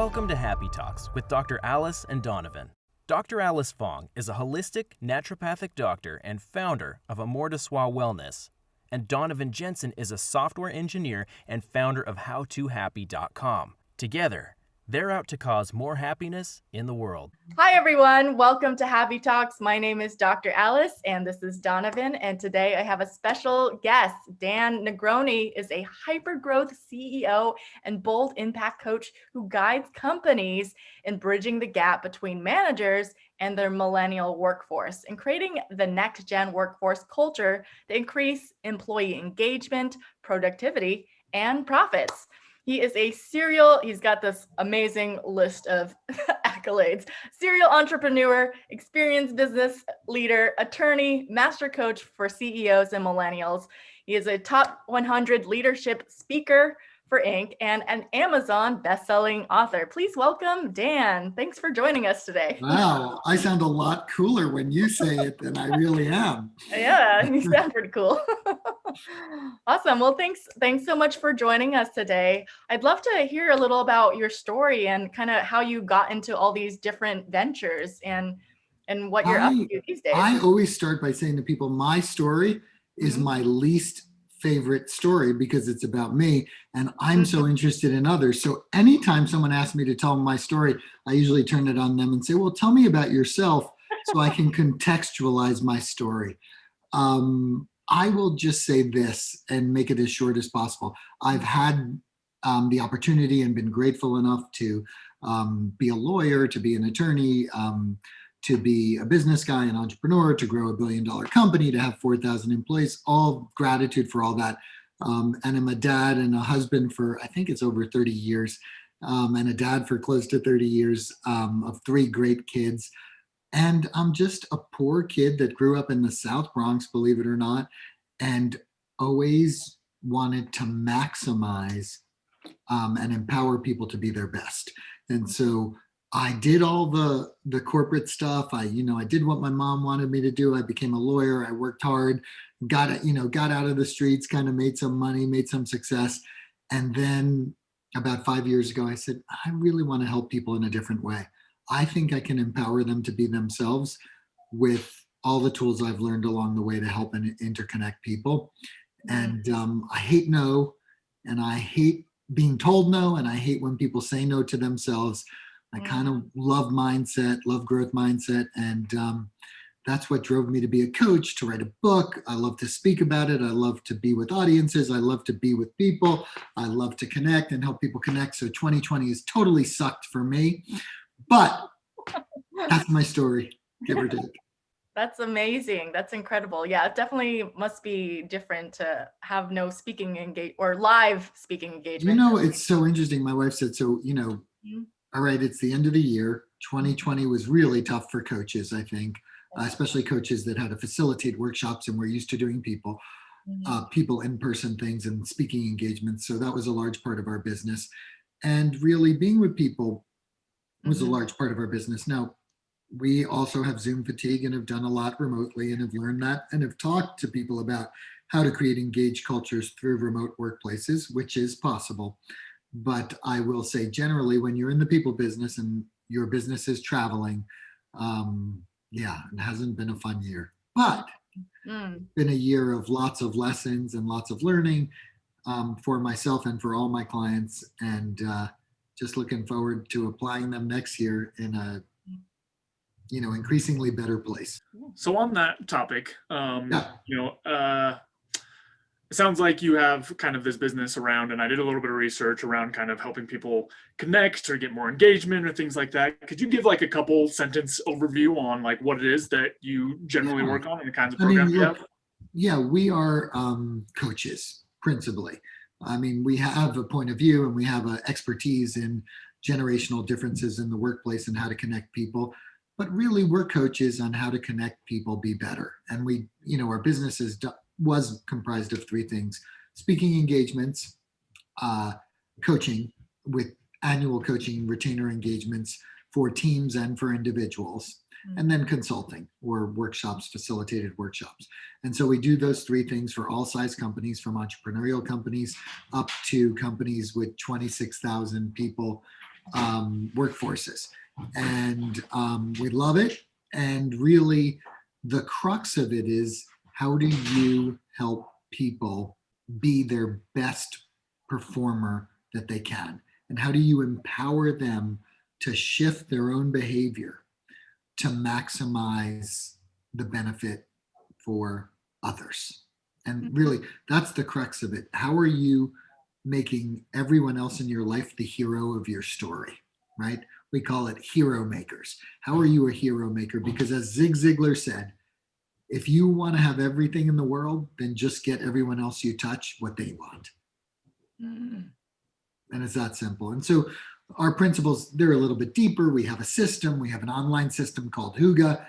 Welcome to Happy Talks with Dr. Alice and Donovan. Dr. Alice Fong is a holistic naturopathic doctor and founder of Amour de Soi Wellness, and Donovon Jenson is a software engineer and founder of HowToHappy.com. Together, they're out to cause more happiness in the world. Hi, everyone. Welcome to Happy Talks. My name is Dr. Alice, and this is Donovan. And today I have a special guest. Dan Negroni is a hyper-growth CEO and bold impact coach who guides companies in bridging the gap between managers and their millennial workforce and creating the next-gen workforce culture to increase employee engagement, productivity, and profits. He's got this amazing list of accolades: serial entrepreneur, experienced business leader, attorney, master coach for CEOs and millennials. He is a top 100 leadership speaker for Inc. and an Amazon best-selling author. Please welcome Dan. Thanks for joining us today. Wow, I sound a lot cooler when you say it than I really am. Yeah, you sound pretty cool. Awesome. Well, thanks so much for joining us today. I'd love to hear a little about your story and kind of how you got into all these different ventures and what you're up to these days. I always start by saying to people, my story is my least favorite story because it's about me and I'm so interested in others. So anytime someone asks me to tell them my story, I usually turn it on them and say, well, tell me about yourself so I can contextualize my story. I will just say this and make it as short as possible. I've had the opportunity and been grateful enough to be a lawyer, to be an attorney, to be a business guy, an entrepreneur, to grow $1 billion company, to have 4,000 employees, all gratitude for all that. And I'm a dad and a husband for, I think it's over 30 years, and a dad for close to 30 years of 3 great kids. And I'm just a poor kid that grew up in the South Bronx, believe it or not, and always wanted to maximize and empower people to be their best. And so I did all the corporate stuff. I did what my mom wanted me to do. I became a lawyer. I worked hard, got out of the streets, kind of made some money, made some success. And then about 5 years ago, I said, I really want to help people in a different way. I think I can empower them to be themselves with all the tools I've learned along the way to help and interconnect people. And I hate no, and I hate being told no, and I hate when people say no to themselves. I kind of love mindset, love growth mindset. And that's what drove me to be a coach, to write a book. I love to speak about it. I love to be with audiences. I love to be with people. I love to connect and help people connect. So 2020 has totally sucked for me, but that's my story, give or take. That's amazing. That's incredible. Yeah, it definitely must be different to have no speaking live speaking engagement. It's so interesting. My wife said, all right, it's the end of the year. 2020 was really tough for coaches, I think, especially coaches that had to facilitate workshops and were used to doing people in-person things and speaking engagements. So that was a large part of our business. And really being with people was a large part of our business. Now, we also have Zoom fatigue and have done a lot remotely and have learned that and have talked to people about how to create engaged cultures through remote workplaces, which is possible. But I will say generally, when you're in the people business and your business is traveling, it hasn't been a fun year. But it's been a year of lots of lessons and lots of learning for myself and for all my clients, and just looking forward to applying them next year in a increasingly better place. So on that topic, it sounds like you have kind of this business around, and I did a little bit of research around kind of helping people connect or get more engagement or things like that. Could you give like a couple sentence overview on like what it is that you generally work on and the kinds of programs you have? Yeah, we are coaches principally. I mean, we have a point of view and we have an expertise in generational differences in the workplace and how to connect people. But really, we're coaches on how to connect people be better. And we, our business was comprised of 3 things: speaking engagements, coaching with annual coaching retainer engagements for teams and for individuals, and then consulting or workshops, facilitated workshops. And so we do those 3 things for all size companies, from entrepreneurial companies up to companies with 26,000 people workforces. And we love it. And really, the crux of it is, how do you help people be their best performer that they can? And how do you empower them to shift their own behavior to maximize the benefit for others? And really, that's the crux of it. How are you making everyone else in your life the hero of your story, right? We call it hero makers. How are you a hero maker? Because as Zig Ziglar said, if you want to have everything in the world, then just get everyone else you touch what they want. Mm. And it's that simple. And so our principles, they're a little bit deeper. We have a system. We have an online system called Huga.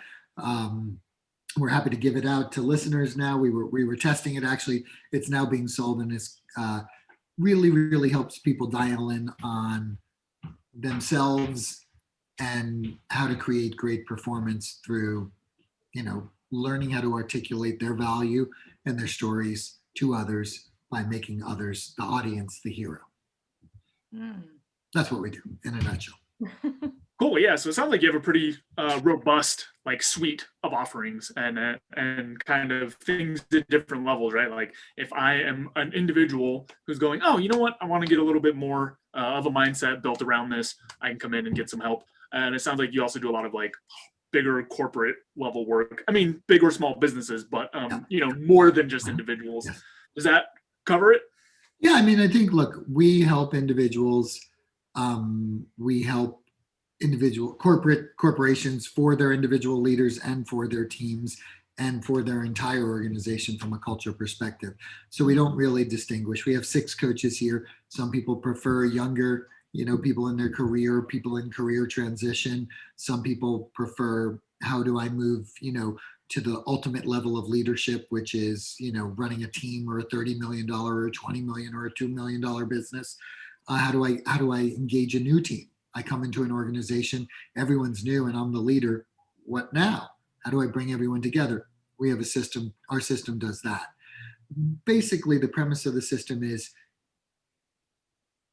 We're happy to give it out to listeners now. We were testing it. Actually, it's now being sold, and it's really helps people dial in on themselves and how to create great performance through, learning how to articulate their value and their stories to others by making others, the audience, the hero. Mm. That's what we do in a nutshell. Cool. Yeah. So it sounds like you have a pretty robust suite of offerings and kind of things at different levels, right? Like if I am an individual who's going, oh, you know what, I want to get a little bit more of a mindset built around this, I can come in and get some help. And it sounds like you also do a lot of bigger corporate level work. I mean, big or small businesses, but more than just individuals. Yes. Does that cover it? Yeah. I mean, I think, look, we help individuals. We help corporations for their individual leaders and for their teams and for their entire organization from a culture perspective. So we don't really distinguish. We have 6 coaches here. Some people prefer younger, people in their career, people in career transition. Some people prefer, how do I move, to the ultimate level of leadership, which is, running a team or a $30 million or a $20 million or a $2 million business. How do I engage a new team? I come into an organization, everyone's new, and I'm the leader. What now? How do I bring everyone together? We have a system. Our system does that. Basically, the premise of the system is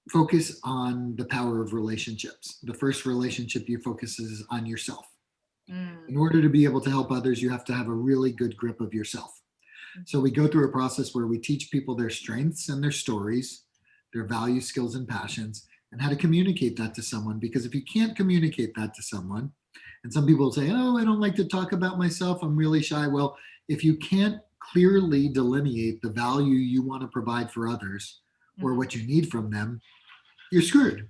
focus on the power of relationships. The first relationship you focus is on yourself. In order to be able to help others, you have to have a really good grip of yourself. So we go through a process where we teach people their strengths and their stories, their values, skills, and passions, and how to communicate that to someone. Because if you can't communicate that to someone, and some people say, oh, I don't like to talk about myself, I'm really shy. Well, if you can't clearly delineate the value you want to provide for others or what you need from them, you're screwed.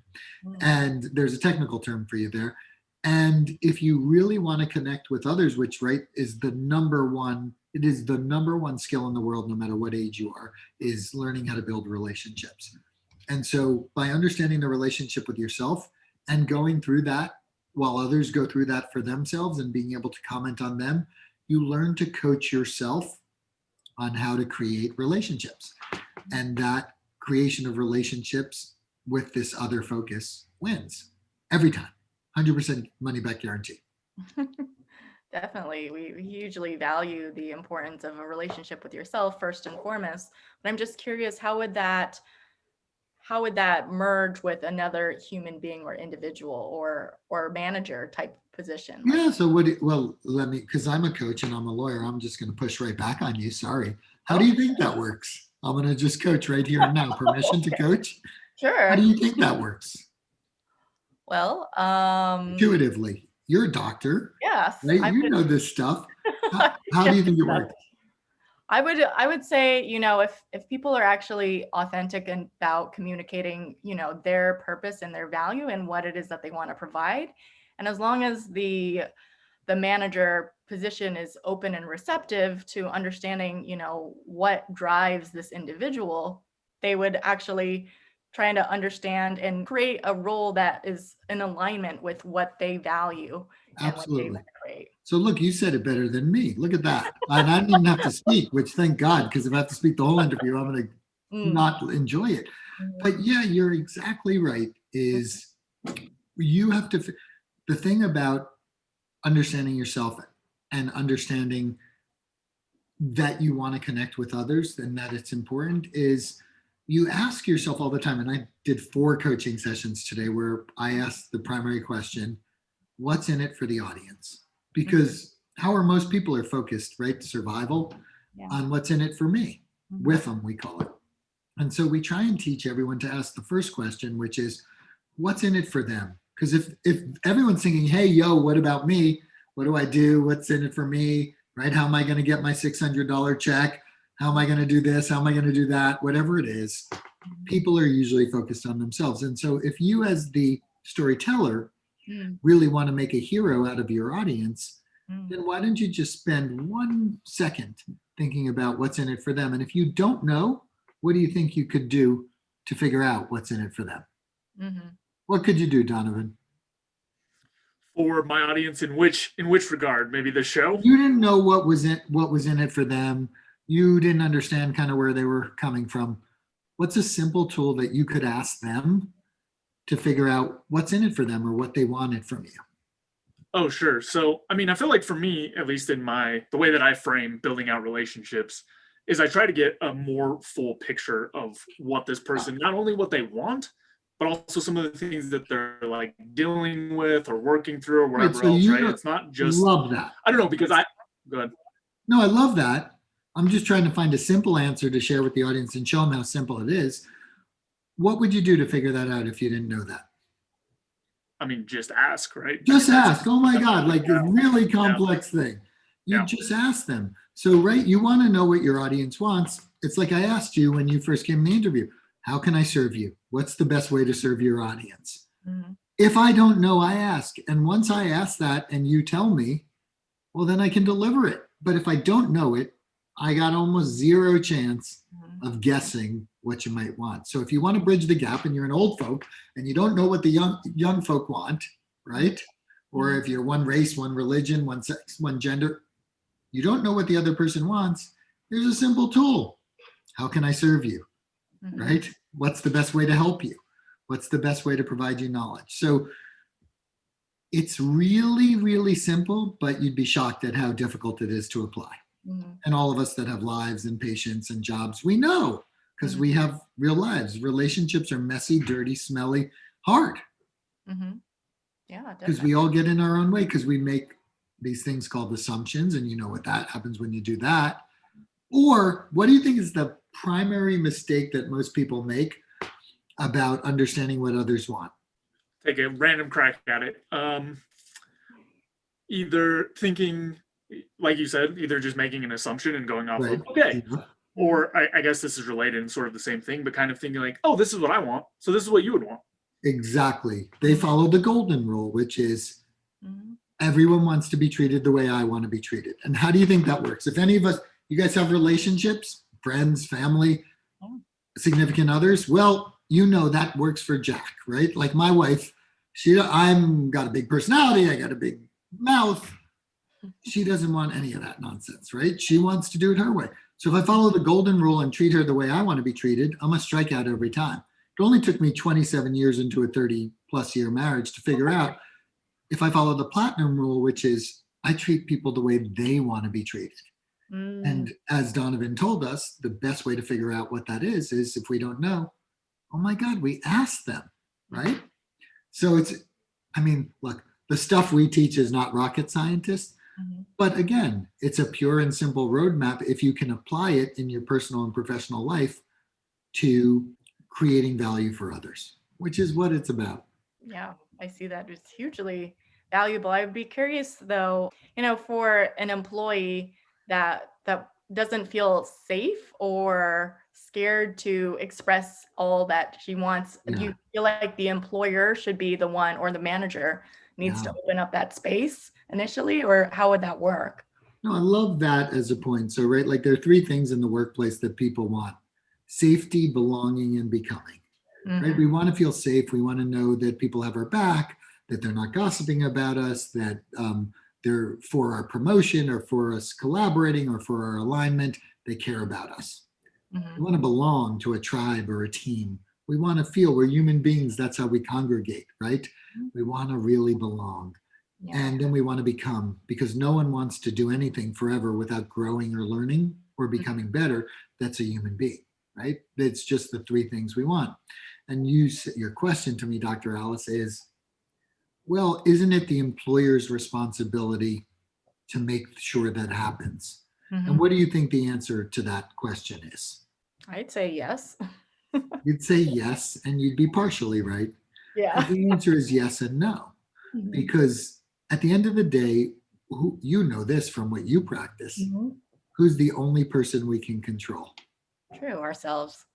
And there's a technical term for you there. And if you really want to connect with others, which is the number one skill in the world, no matter what age you are, is learning how to build relationships. And so by understanding the relationship with yourself and going through that while others go through that for themselves and being able to comment on them, you learn to coach yourself on how to create relationships. And that creation of relationships with this other focus wins every time. 100% money back guarantee. Definitely. We hugely value the importance of a relationship with yourself first and foremost. But I'm just curious, how would that merge with another human being or individual or manager type position? Yeah. So let me, because I'm a coach and I'm a lawyer, I'm just going to push right back on you. Sorry. How do you think that works? I'm going to just coach right here and now. Permission to coach? Sure. How do you think that works? Well, intuitively, you're a doctor. Yes. Right? You know this stuff. How do you think it works? I would say, if people are actually authentic about communicating, their purpose and their value and what it is that they want to provide, and as long as the manager position is open and receptive to understanding, what drives this individual, they would actually trying to understand and create a role that is in alignment with what they value. Absolutely. And what they create. So look, you said it better than me. Look at that. And I didn't have to speak, which thank God, because if I have to speak the whole interview, I'm going to not enjoy it. But yeah, you're exactly right. Is you have to, the thing about understanding yourself and understanding that you want to connect with others and that it's important is you ask yourself all the time, and I did 4 coaching sessions today where I asked the primary question, what's in it for the audience? Because how are most people are focused, right? Survival, Yeah. on what's in it for me, with them, we call it. And so we try and teach everyone to ask the first question, which is, what's in it for them? Because if everyone's thinking, hey, yo, what about me? What do I do? What's in it for me? Right? How am I going to get my $600 check? How am I going to do this? How am I going to do that? Whatever it is, people are usually focused on themselves. And so if you, as the storyteller, really want to make a hero out of your audience, then why don't you just spend 1 second thinking about what's in it for them? And if you don't know, what do you think you could do to figure out what's in it for them? What could you do, Donovan? For my audience, in which regard? Maybe the show? You didn't know what was in it for them. You didn't understand kind of where they were coming from. What's a simple tool that you could ask them to figure out what's in it for them or what they wanted from you? Oh, sure. So, I mean, I feel like for me, at least in the way that I frame building out relationships, is I try to get a more full picture of what this person, not only what they want, but also some of the things that they're like dealing with or working through or whatever so else, you right? It's not just, love that. I don't know, because go ahead. No, I love that. I'm just trying to find a simple answer to share with the audience and show them how simple it is. What would you do to figure that out if you didn't know that? I mean, just ask, right? Just ask. Oh my God, like a really complex thing. You just ask them. So, right, you want to know what your audience wants. It's like I asked you when you first came in the interview, how can I serve you? What's the best way to serve your audience? If I don't know, I ask. And once I ask that and you tell me, well, then I can deliver it. But if I don't know it, I got almost zero chance of guessing what you might want. So if you want to bridge the gap and you're an old folk and you don't know what the young folk want, right? Or if you're one race, one religion, one sex, one gender, you don't know what the other person wants, there's a simple tool. How can I serve you? Right? What's the best way to help you? What's the best way to provide you knowledge? So it's really, really simple, but you'd be shocked at how difficult it is to apply. And all of us that have lives and patients and jobs, we know because we have real lives. Relationships are messy, dirty, smelly, hard. Yeah, because we all get in our own way because we make these things called assumptions, and you know what that happens when you do that. Or what do you think is the primary mistake that most people make about understanding what others want? Take a random crack at it. Either thinking, like you said, either just making an assumption and going off of, okay, or I guess this is related and sort of the same thing, but kind of thinking like, oh, this is what I want, so this is what you would want. Exactly. They follow the golden rule, which is everyone wants to be treated the way I want to be treated. And how do you think that works? If any of us, you guys have relationships, friends, family, significant others, well, you know that works for Jack, right? Like my wife, I'm got a big personality, I got a big mouth. She doesn't want any of that nonsense, right? She wants to do it her way. So if I follow the golden rule and treat her the way I want to be treated, I'm a strikeout every time. It only took me 27 years into a 30 plus year marriage to figure out if I follow the platinum rule, which is I treat people the way they want to be treated. And as Donovan told us, the best way to figure out what that is if we don't know, oh my God, we ask them, right? So look, the stuff we teach is not rocket scientists, but again, it's a pure and simple roadmap if you can apply it in your personal and professional life to creating value for others, which is what it's about. Yeah, I see that. It's hugely valuable. I would be curious though, for an employee that doesn't feel safe or scared to express all that she wants. Do you feel like the employer should be the one, or the manager needs to open up that space initially, or how would that work? No, I love that as a point. So, right, like there are 3 things in the workplace that people want: safety, belonging, and becoming. Right? We want to feel safe. We want to know that people have our back, that they're not gossiping about us, that they're for our promotion or for us collaborating or for our alignment. They care about us. We want to belong to a tribe or a team. We want to feel we're human beings. That's how we congregate, right? We want to really belong. And then we want to become, because no one wants to do anything forever without growing or learning or becoming better. That's a human being. right? It's just the three things we want. And your question to me, Dr. Alice, is, well, isn't it the employer's responsibility to make sure that happens? And what do you think the answer to that question is? I'd say yes. You'd say yes, and you'd be partially right. Yeah. The answer is yes and no, because at the end of the day, you know this from what you practice, who's the only person we can control? True, ourselves.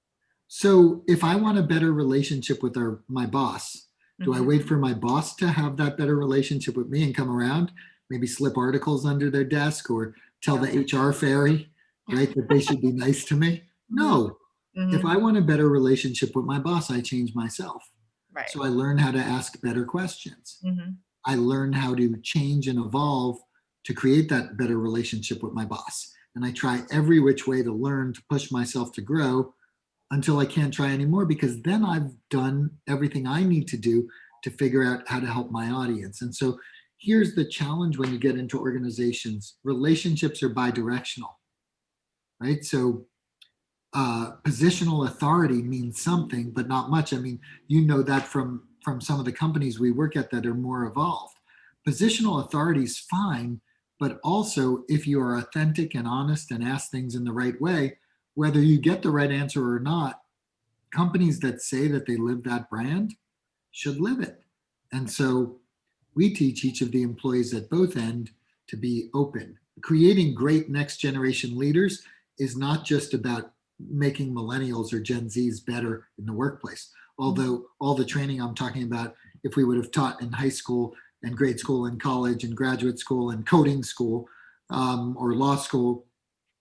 So if I want a better relationship with my boss, do I wait for my boss to have that better relationship with me and come around, maybe slip articles under their desk or tell the HR fairy, right, that they should be nice to me? No. If I want a better relationship with my boss, I change myself. Right. So I learn how to ask better questions. I learn how to change and evolve to create that better relationship with my boss. And I try every which way to learn to push myself to grow until I can't try anymore, because then I've done everything I need to do to figure out how to help my audience. And so here's the challenge when you get into organizations. Relationships are bi-directional, right? So positional authority means something, but not much. I mean, you know that from some of the companies we work at that are more evolved. Positional authority is fine, but also if you are authentic and honest and ask things in the right way, whether you get the right answer or not, companies that say that they live that brand should live it. And so we teach each of the employees at both ends to be open. Creating great next generation leaders is not just about making millennials or Gen Zs better in the workplace. Although all the training I'm talking about, if we would have taught in high school and grade school and college and graduate school and coding school or law school,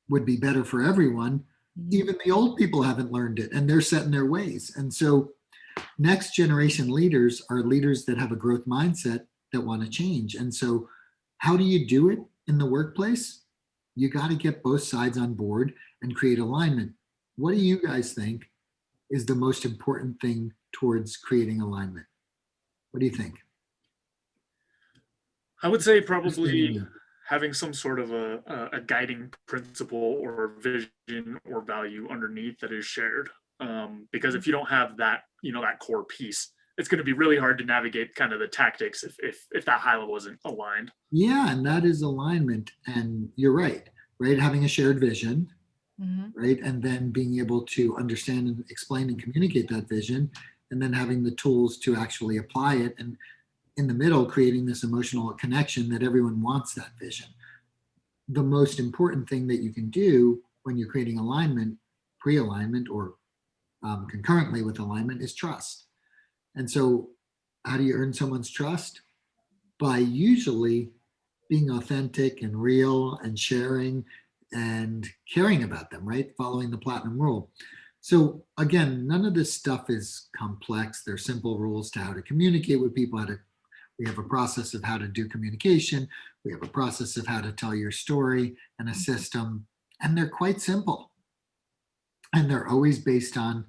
would be better for everyone. Even the old people haven't learned it, and they're set in their ways. And so next generation leaders are leaders that have a growth mindset that want to change. And so how do you do it in the workplace? You got to get both sides on board and create alignment. What do you guys think is the most important thing towards creating alignment? What do you think? I would say probably having some sort of a guiding principle or vision or value underneath that is shared. Because if you don't have that, that core piece, it's going to be really hard to navigate kind of the tactics if that high level isn't aligned. Yeah, and that is alignment. And you're right? Having a shared vision, right? And then being able to understand and explain and communicate that vision, and then having the tools to actually apply it. And in the middle, creating this emotional connection that everyone wants that vision. The most important thing that you can do when you're creating alignment, pre-alignment, or concurrently with alignment is trust. And so how do you earn someone's trust? By usually being authentic and real and sharing and caring about them, right? Following the platinum rule. So again, none of this stuff is complex. There's simple rules to how to communicate with people, we have a process of how to do communication. We have a process of how to tell your story and a system, and they're quite simple. And they're always based on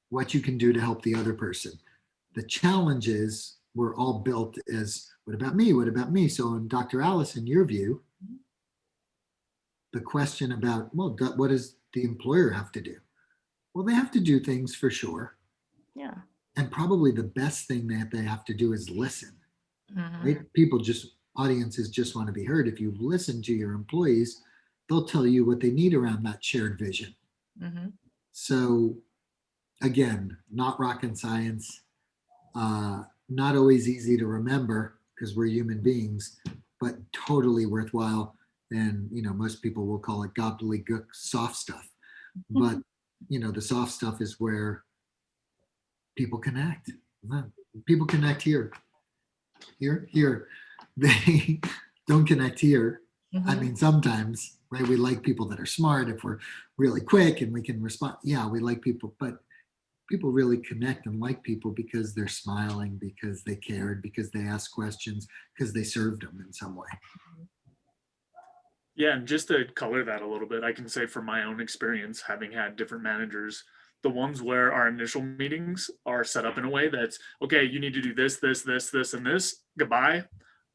what you can do to help the other person. The challenge is we're all built as, what about me? What about me? So in Dr. Alice, in your view, the question about, well, what does the employer have to do? Well, they have to do things for sure. Yeah. And probably the best thing that they have to do is listen. Right? Audiences just want to be heard. If you listen to your employees, they'll tell you what they need around that shared vision. So again, not rocket science, not always easy to remember because we're human beings, but totally worthwhile. And, most people will call it gobbledygook soft stuff. But, the soft stuff is where people connect. People connect here. They don't connect here. I mean, sometimes, right? We like people that are smart. If we're really quick and we can respond, yeah, we like people, but people really connect and like people because they're smiling, because they cared, because they asked questions, because they served them in some way. Yeah, and just to color that a little bit, I can say from my own experience, having had different managers, the ones where our initial meetings are set up in a way that's, okay, you need to do this, this, this, this, and this, goodbye.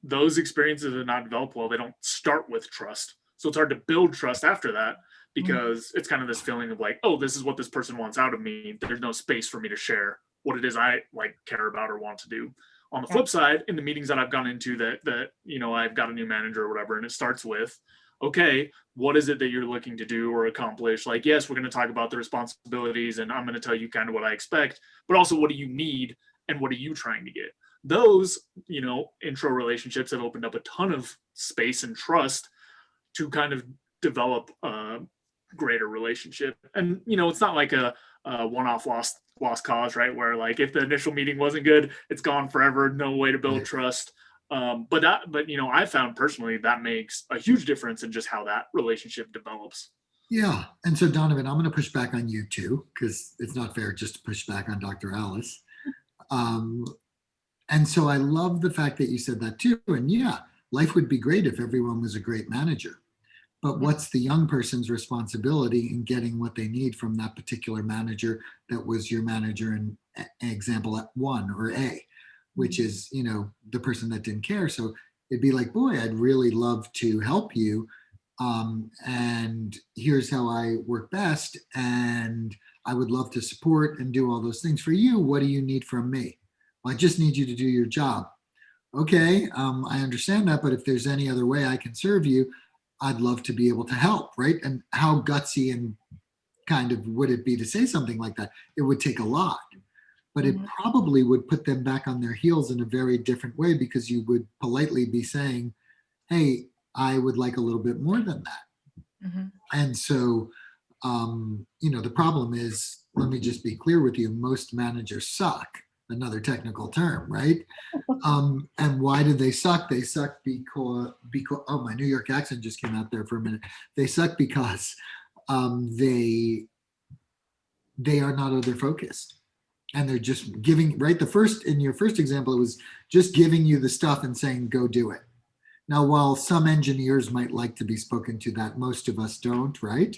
Those experiences are not developed well. They don't start with trust. So it's hard to build trust after that because it's kind of this feeling of like, oh, this is what this person wants out of me. There's no space for me to share what it is I like, care about, or want to do. On the flip side, in the meetings that I've gone into that, I've got a new manager or whatever, and it starts with, okay, what is it that you're looking to do or accomplish? Like, yes, we're going to talk about the responsibilities, and I'm going to tell you kind of what I expect, but also what do you need and what are you trying to get? Those, intro relationships have opened up a ton of space and trust to kind of develop a greater relationship. And, it's not like a one-off lost cause, right? Where like, if the initial meeting wasn't good, it's gone forever, no way to build trust. But I found personally that makes a huge difference in just how that relationship develops. Yeah. And so Donovan, I'm going to push back on you too, because it's not fair just to push back on Dr. Alice. And so I love the fact that you said that too. And yeah, life would be great if everyone was a great manager. But what's the young person's responsibility in getting what they need from that particular manager that was your manager in example at 1 or A, which is, the person that didn't care. So it'd be like, boy, I'd really love to help you. And here's how I work best. And I would love to support and do all those things for you. What do you need from me? Well, I just need you to do your job. Okay, I understand that, but if there's any other way I can serve you, I'd love to be able to help, right? And how gutsy and kind of would it be to say something like that? It would take a lot, but it probably would put them back on their heels in a very different way, because you would politely be saying, hey, I would like a little bit more than that. And so, the problem is, let me just be clear with you, most managers suck. Another technical term, right? And why do they suck? They suck because oh, my New York accent just came out there for a minute. They suck because they are not other focused, and they're just giving, right? In your first example, it was just giving you the stuff and saying, go do it. Now, while some engineers might like to be spoken to that, most of us don't, right?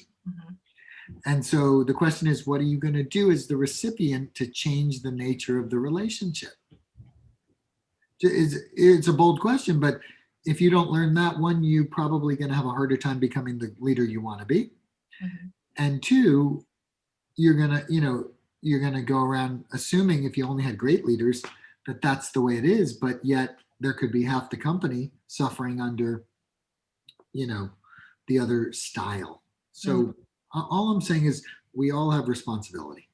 And so the question is, what are you going to do as the recipient to change the nature of the relationship? It's a bold question, but if you don't learn that, one, you're probably going to have a harder time becoming the leader you want to be. And two, you're going to go around assuming, if you only had great leaders, that that's the way it is, but yet there could be half the company suffering under, the other style. So all I'm saying is we all have responsibility.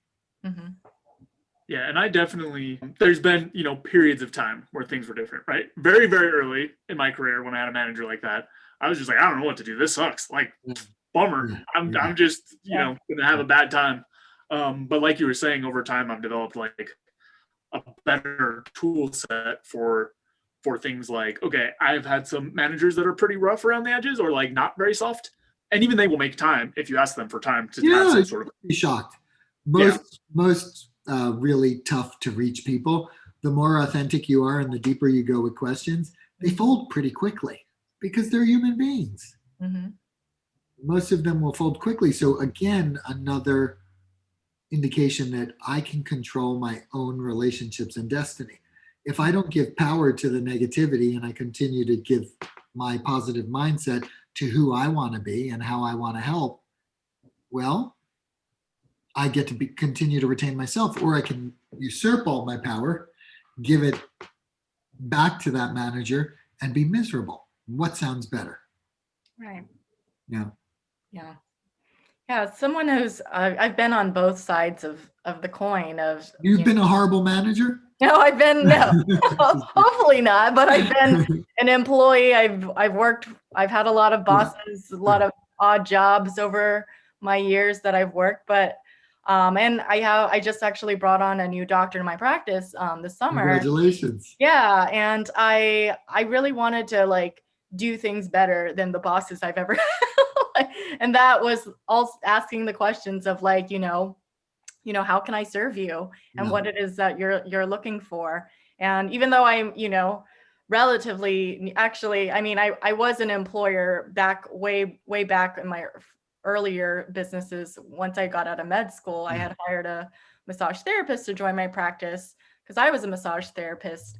Yeah, and I definitely, there's been, periods of time where things were different, right? Very, very early in my career when I had a manager like that, I was just like, I don't know what to do. This sucks. Like, bummer. I'm just, going to have a bad time. But like you were saying, over time, I've developed like a better tool set for things like, okay, I've had some managers that are pretty rough around the edges or like not very soft. And even they will make time if you ask them for time to have some sort of. Be shocked. Most really tough to reach people, the more authentic you are and the deeper you go with questions, they fold pretty quickly because they're human beings. Most of them will fold quickly. So again, another indication that I can control my own relationships and destiny. If I don't give power to the negativity and I continue to give my positive mindset to who I want to be and how I want to help, well, I get to continue to retain myself, or I can usurp all my power, give it back to that manager, and be miserable. What sounds better? Right. Yeah. Yeah. Someone who's, I've been on both sides of the coin of. You've been a horrible manager? No, hopefully not, but I've been an employee. I've had a lot of bosses, a lot of odd jobs over my years that I've worked, but and I just actually brought on a new doctor in my practice this summer. Congratulations. Yeah, and I really wanted to like do things better than the bosses I've ever had. And that was also asking the questions of like, how can I serve you and what it is that you're looking for. And even though I'm, relatively, actually, I mean, I was an employer way back in my earlier businesses. Once I got out of med school, I had hired a massage therapist to join my practice because I was a massage therapist.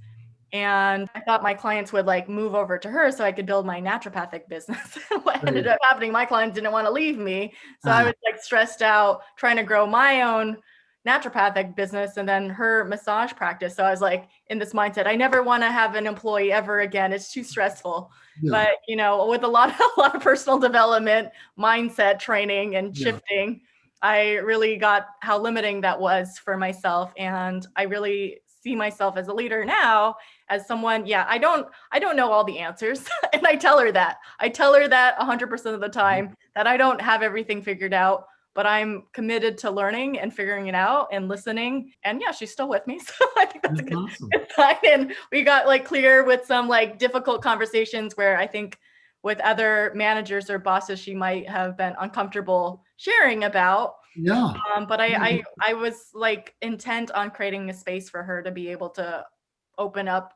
And I thought my clients would like move over to her so I could build my naturopathic business. What ended up happening, my clients didn't want to leave me. So I was like stressed out trying to grow my own naturopathic business and then her massage practice. So I was like in this mindset, I never want to have an employee ever again. It's too stressful. Yeah. But, you know, with a lot of personal development, mindset training and shifting, I really got how limiting that was for myself. And I really see myself as a leader now as someone, I don't know all the answers. And I tell her that 100% of the time that I don't have everything figured out, but I'm committed to learning and figuring it out and listening. And she's still with me. So I think that's a good sign. And we got like clear with some like difficult conversations where I think with other managers or bosses, she might have been uncomfortable sharing about. But I was like intent on creating a space for her to be able to open up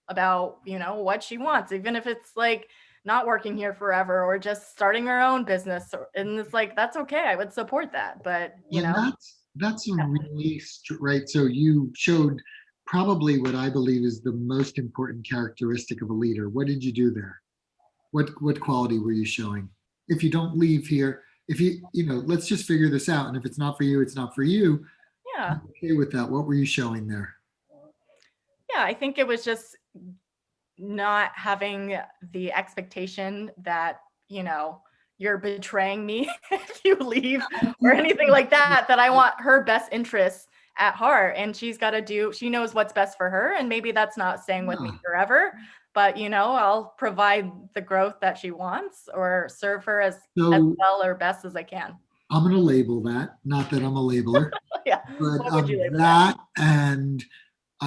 about, what she wants, even if it's like not working here forever or just starting her own business. And it's like, that's okay. I would support that. But, that's a really right. So you showed probably what I believe is the most important characteristic of a leader. What did you do there? What quality were you showing? If you don't leave here, if let's just figure this out. And if it's not for you, it's not for you. I'm okay with that. What were you showing there? Yeah, I think it was just not having the expectation that, you're betraying me if you leave or anything like that I want her best interests at heart. And she knows what's best for her. And maybe that's not staying with me forever, but, I'll provide the growth that she wants or serve her as well or best as I can. I'm going to label that, not that I'm a labeler. But what would you label that and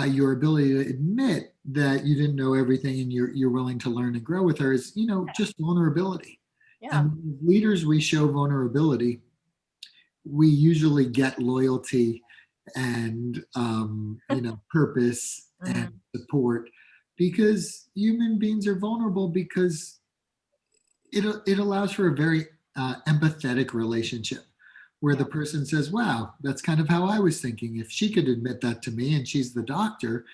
your ability to admit that you didn't know everything and you're willing to learn and grow with her is, just vulnerability. And leaders, we show vulnerability. We usually get loyalty and, purpose and support because human beings are vulnerable because it allows for a very empathetic relationship where the person says, wow, that's kind of how I was thinking. If she could admit that to me and she's the doctor,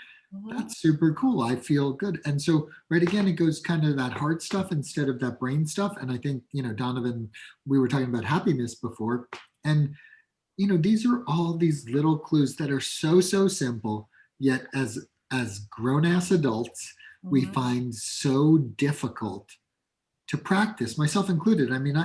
that's super cool. I feel good. And so, right, again, it goes kind of that heart stuff instead of that brain stuff. And I think, Donovan, we were talking about happiness before. And, these are all these little clues that are so simple, yet as grown-ass adults, we find so difficult to practice, myself included. I mean,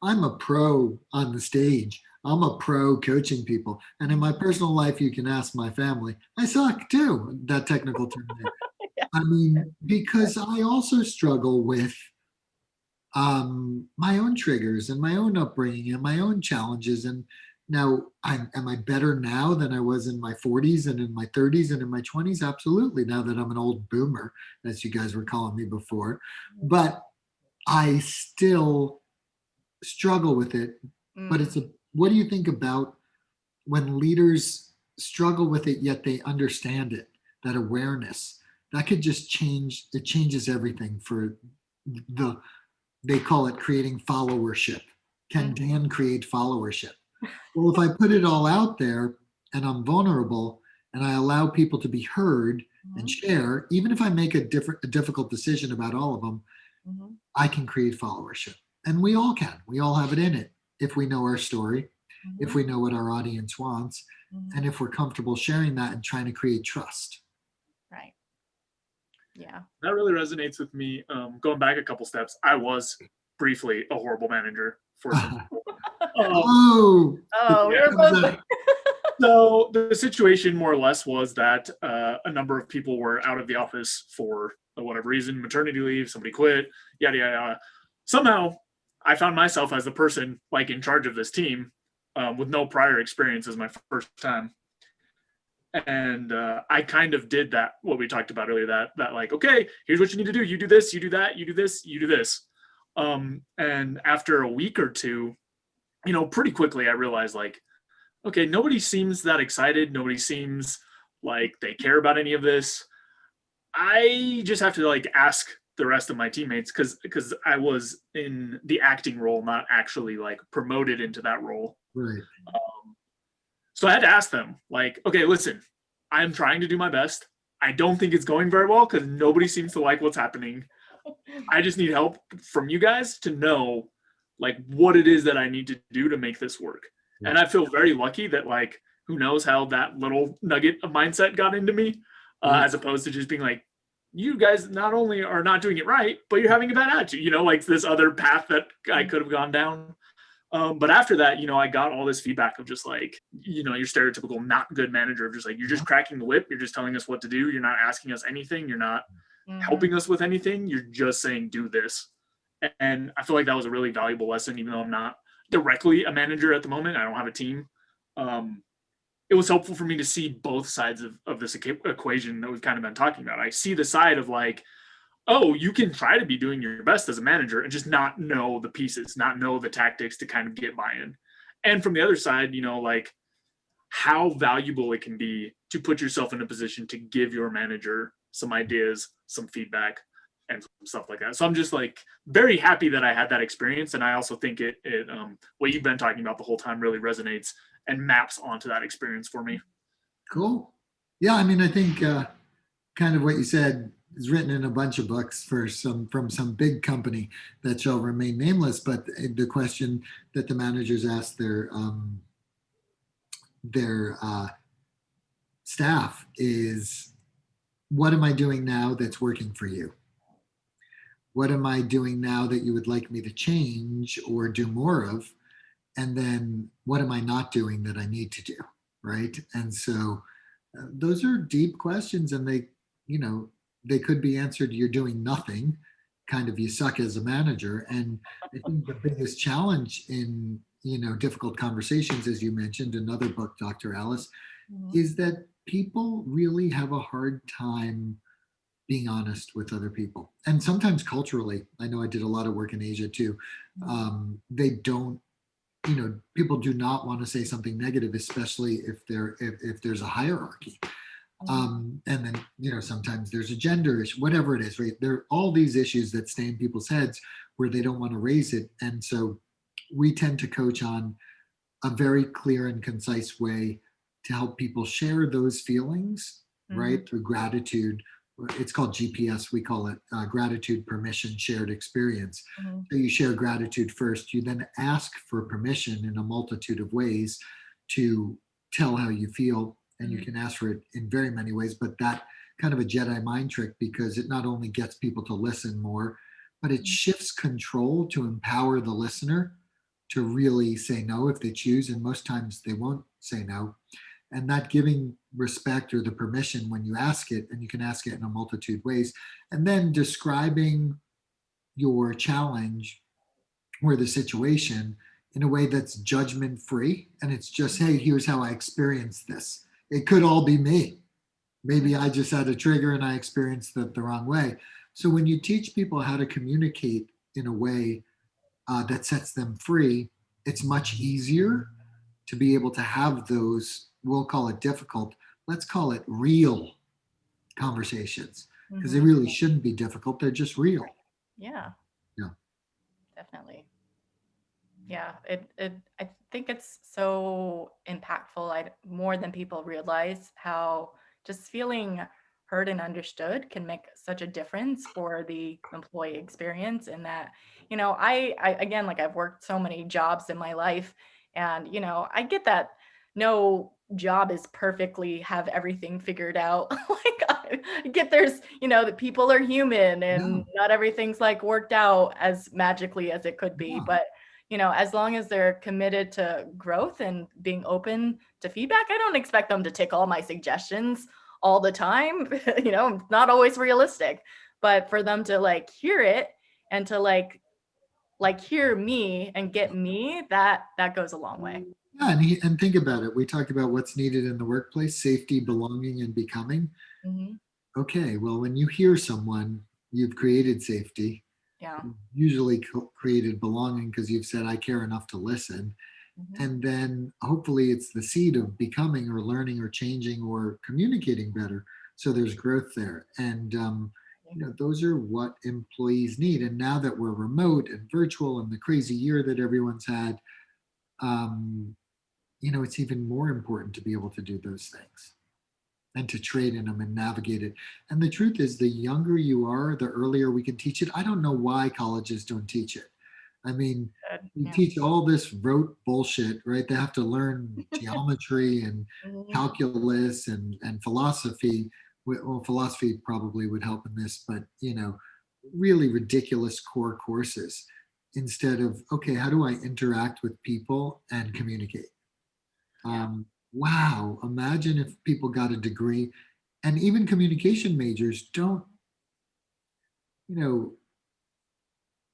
I'm a pro on the stage. I'm a pro coaching people. And in my personal life, you can ask my family, I suck too, that technical term there. I mean, because I also struggle with my own triggers and my own upbringing and my own challenges. And now, am I better now than I was in my 40s and in my 30s and in my 20s? Absolutely. Now that I'm an old boomer, as you guys were calling me before. But I still struggle with it. But what do you think about when leaders struggle with it, yet they understand it, that awareness, that could just it changes everything for they call it creating followership. Can Dan create followership? Well, if I put it all out there and I'm vulnerable and I allow people to be heard and share, even if I make a difficult decision about all of them, I can create followership. And we all can. We all have it in it if we know our story, if we know what our audience wants, and if we're comfortable sharing that and trying to create trust. Right. Yeah. That really resonates with me. Going back a couple steps, I was briefly a horrible manager for some people. We were both. So the situation more or less was that a number of people were out of the office for whatever reason, maternity leave, somebody quit, yada, yada, yada. Somehow I found myself as the person like in charge of this team with no prior experience as my first time. And I kind of did that, what we talked about earlier, that like, okay, here's what you need to do. You do this, you do that, you do this, you do this. And after a week or two, pretty quickly I realized like, okay, nobody seems that excited. Nobody seems like they care about any of this. I just have to like ask the rest of my teammates because I was in the acting role, not actually like promoted into that role. Right. So I had to ask them like, okay, listen, I'm trying to do my best. I don't think it's going very well because nobody seems to like what's happening. I just need help from you guys to know like what it is that I need to do to make this work. Yeah. And I feel very lucky that like, who knows how that little nugget of mindset got into me, as opposed to just being like, you guys not only are not doing it right, but you're having a bad attitude, you know, like this other path that I could have gone down. But after that, you know, I got all this feedback of just like, you know, your stereotypical not good manager of just like, you're just cracking the whip. You're just telling us what to do. You're not asking us anything. You're not helping us with anything. You're just saying, do this. And I feel like that was a really valuable lesson, even though I'm not directly a manager at the moment. I don't have a team. It was helpful for me to see both sides of this equation that we've kind of been talking about. I see the side of like, oh, you can try to be doing your best as a manager and just not know the pieces, not know the tactics to kind of get buy-in. And from the other side, you know, like how valuable it can be to put yourself in a position to give your manager some ideas, some feedback, and stuff like that. So I'm just like very happy that I had that experience. And I also think it what you've been talking about the whole time really resonates and maps onto that experience for me. Cool. Yeah, I mean, I think kind of what you said is written in a bunch of books from some big company that shall remain nameless. But the question that the managers ask their staff is, what am I doing now that's working for you? What am I doing now that you would like me to change or do more of? And then what am I not doing that I need to do? Right. And so those are deep questions, and they, you know, they could be answered, you're doing nothing, kind of, you suck as a manager. And I think the biggest challenge in, you know, difficult conversations, as you mentioned, another book, Dr. Alice, is that people really have a hard time being honest with other people. And sometimes culturally, I know I did a lot of work in Asia too. They don't, you know, people do not want to say something negative, especially if there's a hierarchy. And then, you know, sometimes there's a gender issue, whatever it is, right? There are all these issues that stay in people's heads where they don't want to raise it. And so we tend to coach on a very clear and concise way to help people share those feelings, right? Through gratitude. It's called GPS. We call it gratitude, permission, shared experience. So you share gratitude first. You then ask for permission in a multitude of ways to tell how you feel. And you can ask for it in very many ways, but that kind of a Jedi mind trick, because it not only gets people to listen more, but it shifts control to empower the listener to really say no if they choose. And most times they won't say no. And that giving respect or the permission when you ask it, and you can ask it in a multitude of ways, and then describing your challenge or the situation in a way that's judgment free. And it's just, hey, here's how I experienced this. It could all be me. Maybe I just had a trigger and I experienced it the wrong way. So when you teach people how to communicate in a way that sets them free, it's much easier to be able to have those, we'll call it difficult, let's call it real conversations, because they really shouldn't be difficult. They're just real. Yeah. Yeah. Definitely. Yeah, I think it's so impactful. More than people realize how just feeling heard and understood can make such a difference for the employee experience. And that, you know, I again, like I've worked so many jobs in my life, and, you know, I get that no job is perfectly have everything figured out. Like I get there's, you know, that people are human and not everything's like worked out as magically as it could be. But you know, as long as they're committed to growth and being open to feedback, I don't expect them to take all my suggestions all the time. You know, it's not always realistic, but for them to like hear it and to like hear me and get me, that goes a long way. Yeah, and think about it. We talked about what's needed in the workplace: safety, belonging, and becoming. Okay, well, when you hear someone, you've created safety. Yeah. Usually created belonging because you've said, I care enough to listen. And then hopefully it's the seed of becoming or learning or changing or communicating better. So there's growth there. And, you know, those are what employees need. And now that we're remote and virtual and the crazy year that everyone's had, you know, it's even more important to be able to do those things. and to trade in them and navigate it. And the truth is, the younger you are, the earlier we can teach it. I don't know why colleges don't teach it. I mean, Good. we Yeah. teach all this rote bullshit, right? They have to learn geometry and Mhm. calculus and philosophy. Well, philosophy probably would help in this, but really ridiculous core courses instead of, okay, how do I interact with people and communicate? Yeah. Wow, imagine if people got a degree, and even communication majors don't, you know,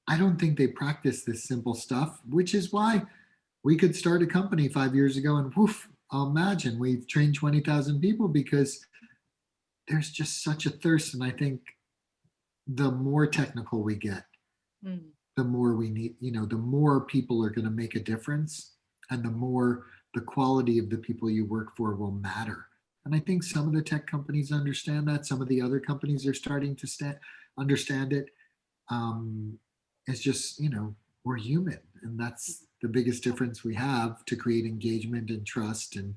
I don't think they practice this simple stuff, which is why we could start a company 5 years ago and woof, imagine we've trained 20,000 people because there's just such a thirst. And I think the more technical we get, Mm. the more we need, the more people are going to make a difference, and the more the quality of the people you work for will matter. And I think some of the tech companies understand that. Some of the other companies are starting to understand it. Um, it's just, we're human. And that's the biggest difference we have to create engagement and trust and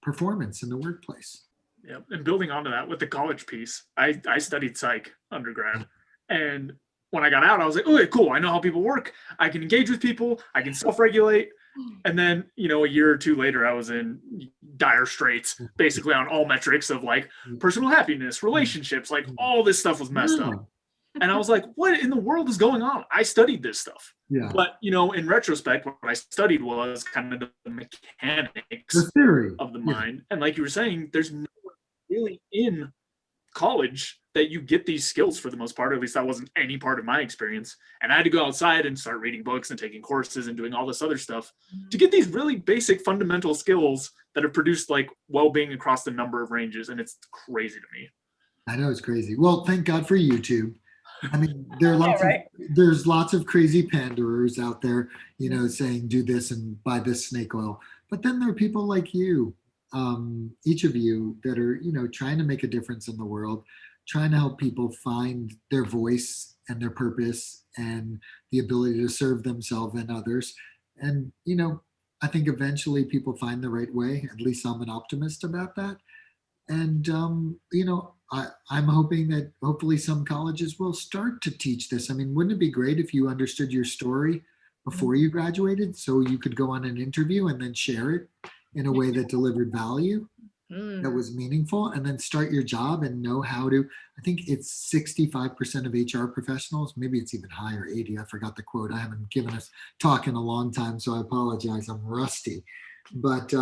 performance in the workplace. Yeah, and building onto that with the college piece, I studied psych undergrad, and when I got out, I was like, okay, cool. I know how people work. I can engage with people. I can self-regulate. And then, a year or two later, I was in dire straits, basically on all metrics of like personal happiness, relationships, like all this stuff was messed up. And I was like, what in the world is going on? I studied this stuff. Yeah. But, in retrospect, what I studied was kind of the mechanics The theory of the mind. And like you were saying, there's no one really in college that you get these skills for the most part. At least that wasn't any part of my experience. And I had to go outside and start reading books and taking courses and doing all this other stuff to get these really basic fundamental skills that have produced like well-being across the number of ranges. And it's crazy to me. I know, it's crazy. Well, thank God for YouTube. I mean, Right. there's lots of crazy panderers out there, saying do this and buy this snake oil. But then there are people like you, each of you, that are, trying to make a difference in the world, trying to help people find their voice and their purpose and the ability to serve themselves and others. And, I think eventually people find the right way. At least I'm an optimist about that. And, I'm hoping that hopefully some colleges will start to teach this. I mean, wouldn't it be great if you understood your story before you graduated so you could go on an interview and then share it in a way that delivered value, that was meaningful, and then start your job and know how to? I think it's 65% of HR professionals, maybe it's even higher, 80. I forgot the quote. I haven't given a talk in a long time, so I apologize. I'm rusty. But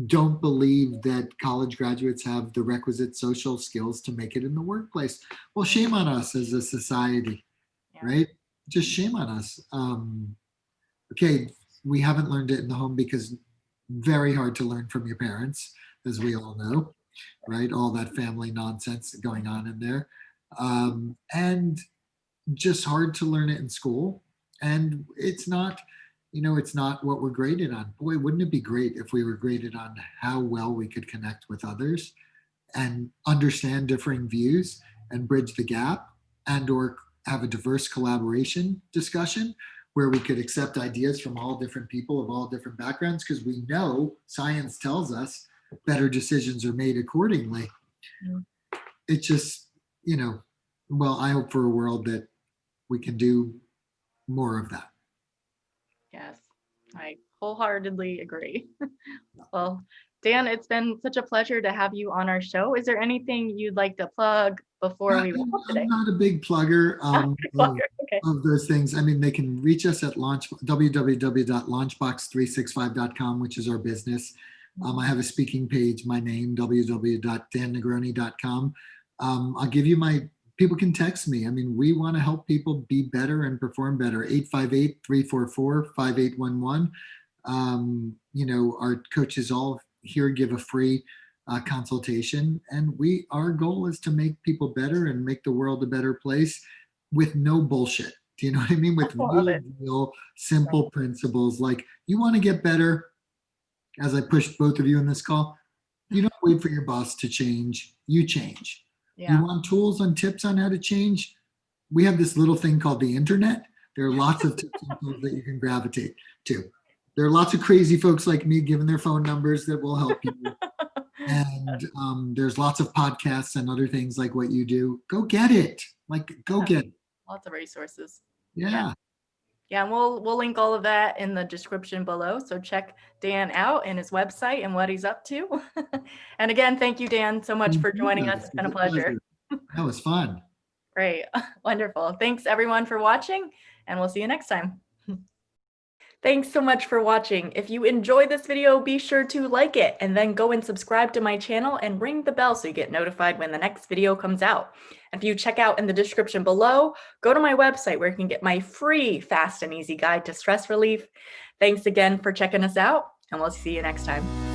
don't believe that college graduates have the requisite social skills to make it in the workplace. Well, shame on us as a society, right? Just shame on us. Okay, we haven't learned it in the home because very hard to learn from your parents, as we all know, right? All that family nonsense going on in there. And just hard to learn it in school. And it's not what we're graded on. Boy, wouldn't it be great if we were graded on how well we could connect with others and understand differing views and bridge the gap, and or have a diverse collaboration discussion where we could accept ideas from all different people of all different backgrounds, because we know science tells us better decisions are made accordingly. It just, well, I hope for a world that we can do more of that. Yes, I wholeheartedly agree. Well, Dan, it's been such a pleasure to have you on our show. Is there anything you'd like to plug before we wrap up today? I'm not a big plugger, Okay. of those things. I mean, they can reach us at www.launchbox365.com, which is our business. I have a speaking page, my name, www.dannegroni.com. I'll give you people can text me. I mean, we want to help people be better and perform better. 858-344-5811. Our coaches all here give a free consultation, and our goal is to make people better and make the world a better place with no bullshit. Do you know what I mean? With real simple principles. Like, you want to get better, as I pushed both of you in this call, you don't wait for your boss to change, you change. Yeah. You want tools and tips on how to change? We have this little thing called the internet. There are lots of tips and tools that you can gravitate to. There are lots of crazy folks like me giving their phone numbers that will help you. And there's lots of podcasts and other things like what you do. Go get it. Like, go get it. Lots of resources. Yeah. Yeah, and we'll link all of that in the description below. So check Dan out and his website and what he's up to. And again, thank you, Dan, so much for joining us. It's been a pleasure. That was fun. Great. Wonderful. Thanks everyone for watching, and we'll see you next time. Thanks so much for watching. If you enjoyed this video, be sure to like it and then go and subscribe to my channel and ring the bell so you get notified when the next video comes out. And if you check out in the description below, go to my website where you can get my free fast and easy guide to stress relief. Thanks again for checking us out, and we'll see you next time.